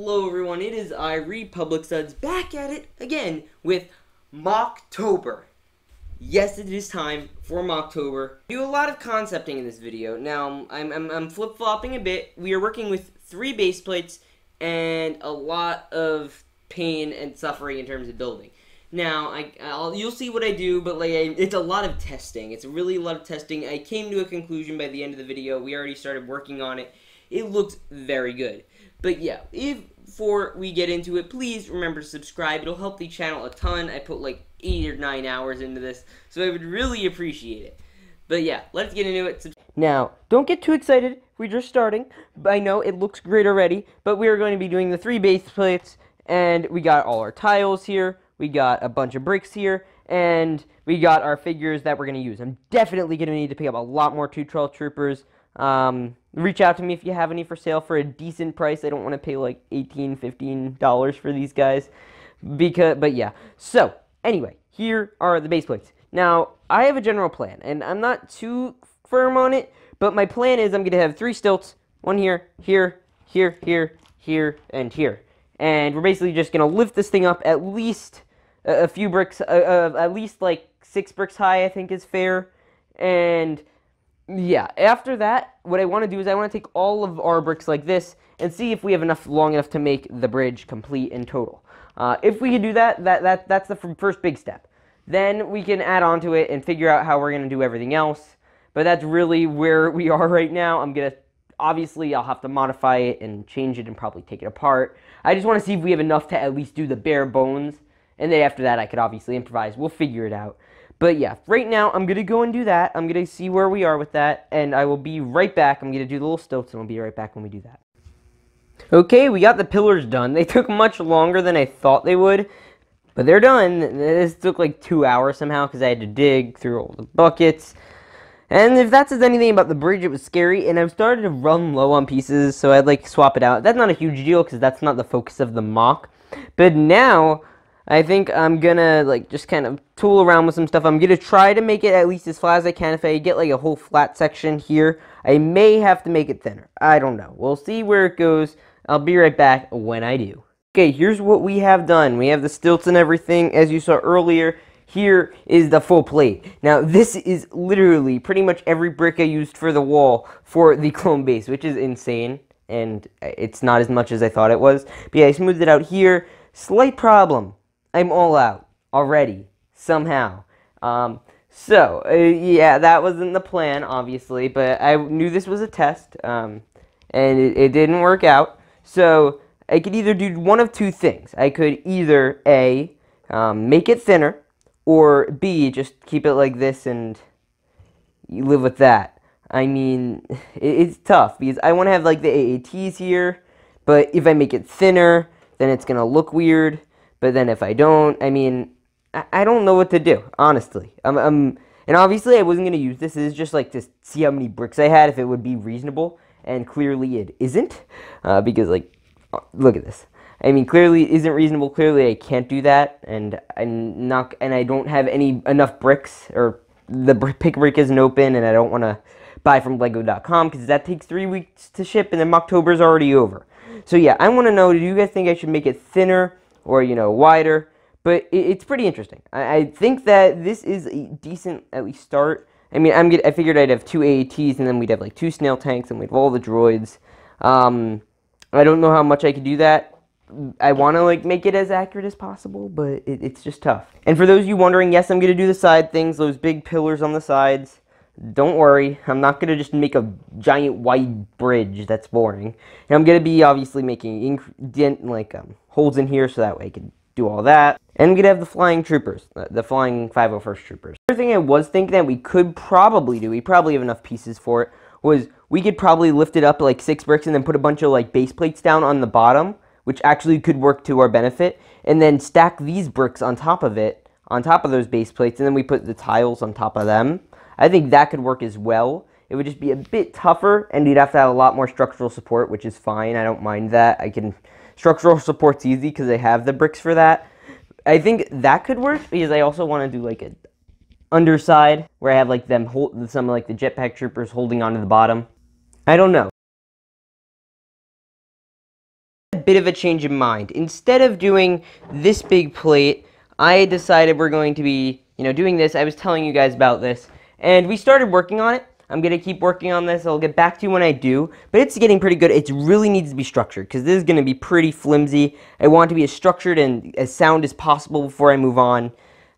Hello everyone, it is I, Republic Studs, back at it again with MOCtober. Yes, it is time for MOCtober. I do a lot of concepting in this video. Now, I'm flip-flopping a bit. We are working with 3 base plates and a lot of pain and suffering in terms of building. Now, you'll see what I do, but it's a lot of testing. It's really a lot of testing. I came to a conclusion by the end of the video. We already started working on it. It looks very good. But yeah, before we get into it, please remember to subscribe. It'll help the channel a ton. I put like 8 or 9 hours into this, so I would really appreciate it. But yeah, let's get into it. Now, don't get too excited. We're just starting. I know it looks great already, but we are going to be doing the 3 base plates, and we got all our tiles here. We got a bunch of bricks here, and we got our figures that we're going to use. I'm definitely going to need to pick up a lot more 212 troopers. Reach out to me if you have any for sale for a decent price. I don't want to pay like $18, $15 for these guys. But yeah. So, anyway, here are the base plates. Now, I have a general plan, and I'm not too firm on it, but my plan is I'm going to have 3 stilts. One here, here, here, here, here, and here. And we're basically just going to lift this thing up at least a few bricks, at least like 6 bricks high, I think is fair. And yeah, after that, what I want to do is I want to take all of our bricks like this and see if we have enough long enough to make the bridge complete in total. If we can do that, that's the first big step. Then we can add on to it and figure out how we're going to do everything else. But that's really where we are right now. Obviously, I'll have to modify it and change it and probably take it apart. I just want to see if we have enough to at least do the bare bones. And then after that, I could obviously improvise. We'll figure it out. But yeah, right now, I'm going to go and do that. I'm going to see where we are with that, and I will be right back. I'm going to do the little stilts, and I'll be right back when we do that. Okay, we got the pillars done. They took much longer than I thought they would, but they're done. This took like 2 hours somehow, because I had to dig through all the buckets. And if that says anything about the bridge, it was scary, and I've started to run low on pieces, so I'd like swap it out. That's not a huge deal, because that's not the focus of the mock. But now I think I'm gonna just kind of tool around with some stuff. I'm gonna try to make it at least as flat as I can. If I get like a whole flat section here, I may have to make it thinner. I don't know. We'll see where it goes. I'll be right back when I do. Okay, here's what we have done. We have the stilts and everything, as you saw earlier. Here is the full plate. Now, this is literally pretty much every brick I used for the wall for the clone base, which is insane, and it's not as much as I thought it was. But yeah, I smoothed it out here. Slight problem. I'm all out already, somehow. Yeah, that wasn't the plan, obviously, but I knew this was a test, and it didn't work out. So I could either do one of 2 things. I could either A, make it thinner, or B, just keep it like this and you live with that. I mean, it's tough, because I want to have like the AATs here, but if I make it thinner, then it's going to look weird. But then if I don't, I mean, I don't know what to do, honestly. And obviously I wasn't going to use this. This is just like to see how many bricks I had, if it would be reasonable. And clearly it isn't, because look at this. I mean, clearly it isn't reasonable. Clearly I can't do that, and I don't have enough bricks, or the pick brick isn't open, and I don't want to buy from Lego.com, because that takes 3 weeks to ship, and then MOCtober is already over. So yeah, I want to know, do you guys think I should make it thinner, or, wider? But it's pretty interesting. I think that this is a decent, at least, start. I mean, I figured I'd have 2 AATs, and then we'd have, 2 snail tanks, and we'd have all the droids. I don't know how much I could do that. I want to, make it as accurate as possible, but it's just tough. And for those of you wondering, yes, I'm going to do the side things, those big pillars on the sides. Don't worry, I'm not going to just make a giant wide bridge. That's boring. And I'm going to be obviously making holes in here, so that way I can do all that. And I'm going to have the flying troopers, the flying 501st troopers. The other thing I was thinking that we could probably do, we probably have enough pieces for it, was we could probably lift it up 6 bricks and then put a bunch of base plates down on the bottom, which actually could work to our benefit, and then stack these bricks on top of it, on top of those base plates, and then we put the tiles on top of them. I think that could work as well. It would just be a bit tougher, and you'd have to have a lot more structural support, which is fine. I don't mind that. Structural support's easy because I have the bricks for that. I think that could work, because I also want to do an underside where I have some of the jetpack troopers holding onto the bottom. I don't know. bit of a change of mind. Instead of doing this big plate, I decided we're going to be, doing this. I was telling you guys about this, and we started working on it. I'm going to keep working on this. I'll get back to you when I do, but it's getting pretty good. It really needs to be structured, because this is going to be pretty flimsy. I want it to be as structured and as sound as possible before I move on,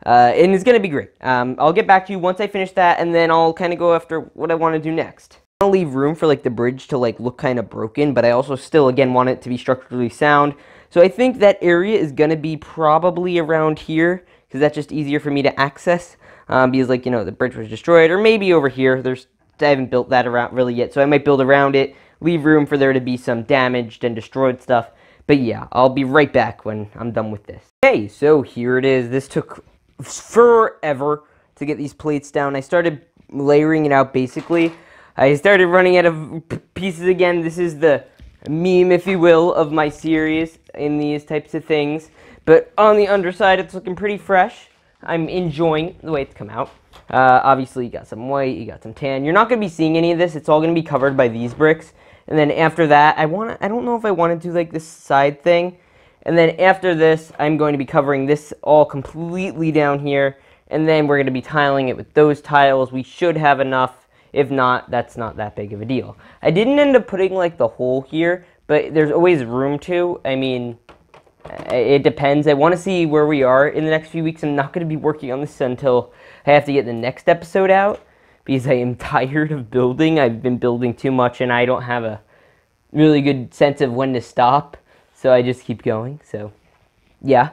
and it's going to be great. I'll get back to you once I finish that, and then I'll kind of go after what I want to do next. I want to leave room for, the bridge to, look kind of broken, but I also still, again, want it to be structurally sound. So I think that area is going to be probably around here, because that's just easier for me to access, because, the bridge was destroyed, or maybe over here. I haven't built that around really yet, so I might build around it, leave room for there to be some damaged and destroyed stuff. But yeah, I'll be right back when I'm done with this. Okay, so here it is. This took forever to get these plates down. I started layering it out, basically. I started running out of pieces again. This is the meme, if you will, of my series in these types of things. But on the underside, it's looking pretty fresh. I'm enjoying the way it's come out. Obviously, you got some white, you got some tan. You're not going to be seeing any of this. It's all going to be covered by these bricks. And then after that, I don't know if I want to do this side thing. And then after this, I'm going to be covering this all completely down here. And then we're going to be tiling it with those tiles. We should have enough. If not, that's not that big of a deal. I didn't end up putting the hole here, but there's always room to. I mean, it depends. I want to see where we are in the next few weeks. I'm not going to be working on this until I have to get the next episode out, because I am tired of building. I've been building too much, and I don't have a really good sense of when to stop, so I just keep going. So, yeah.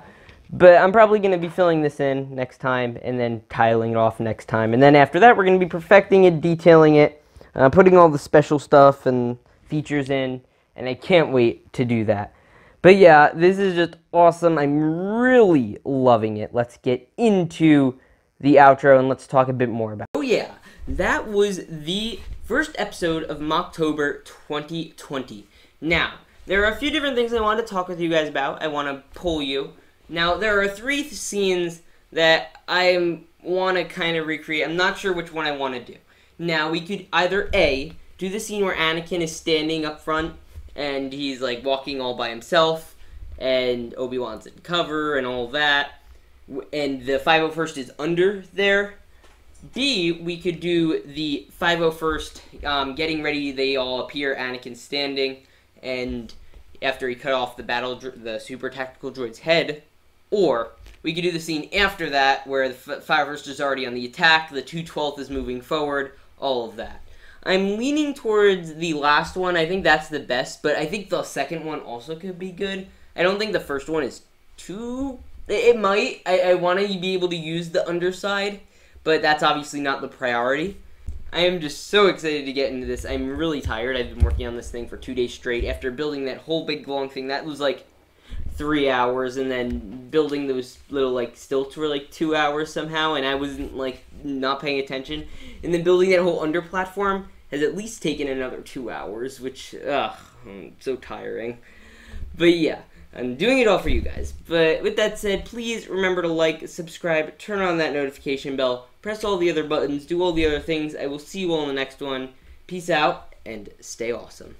But I'm probably going to be filling this in next time, and then tiling it off next time. And then after that, we're going to be perfecting it, detailing it, putting all the special stuff and features in, and I can't wait to do that. But yeah, this is just awesome. I'm really loving it. Let's get into the outro, and let's talk a bit more about it. Oh yeah, that was the first episode of MOCtober 2020. Now, there are a few different things I want to talk with you guys about. I want to poll you. Now, there are 3 scenes that I want to kind of recreate. I'm not sure which one I want to do. Now, we could either A, do the scene where Anakin is standing up front, and he's, walking all by himself, and Obi-Wan's in cover, and all that, and the 501st is under there. B, we could do the 501st getting ready, they all appear, Anakin standing, and after he cut off the super tactical droid's head. Or we could do the scene after that where the 501st is already on the attack, the 212th is moving forward, all of that. I'm leaning towards the last one. I think that's the best, but I think the second one also could be good. I don't think the first one is too... It might. I want to be able to use the underside, but that's obviously not the priority. I am just so excited to get into this. I'm really tired. I've been working on this thing for 2 days straight. After building that whole big long thing, that was 3 hours, and then building those little stilts were 2 hours somehow, and I wasn't not paying attention. And then building that whole under platform has at least taken another 2 hours, which so tiring. But yeah, I'm doing it all for you guys. But with that said, please remember to like, subscribe, turn on that notification bell, press all the other buttons, do all the other things. I will see you all in the next one. Peace out, and stay awesome.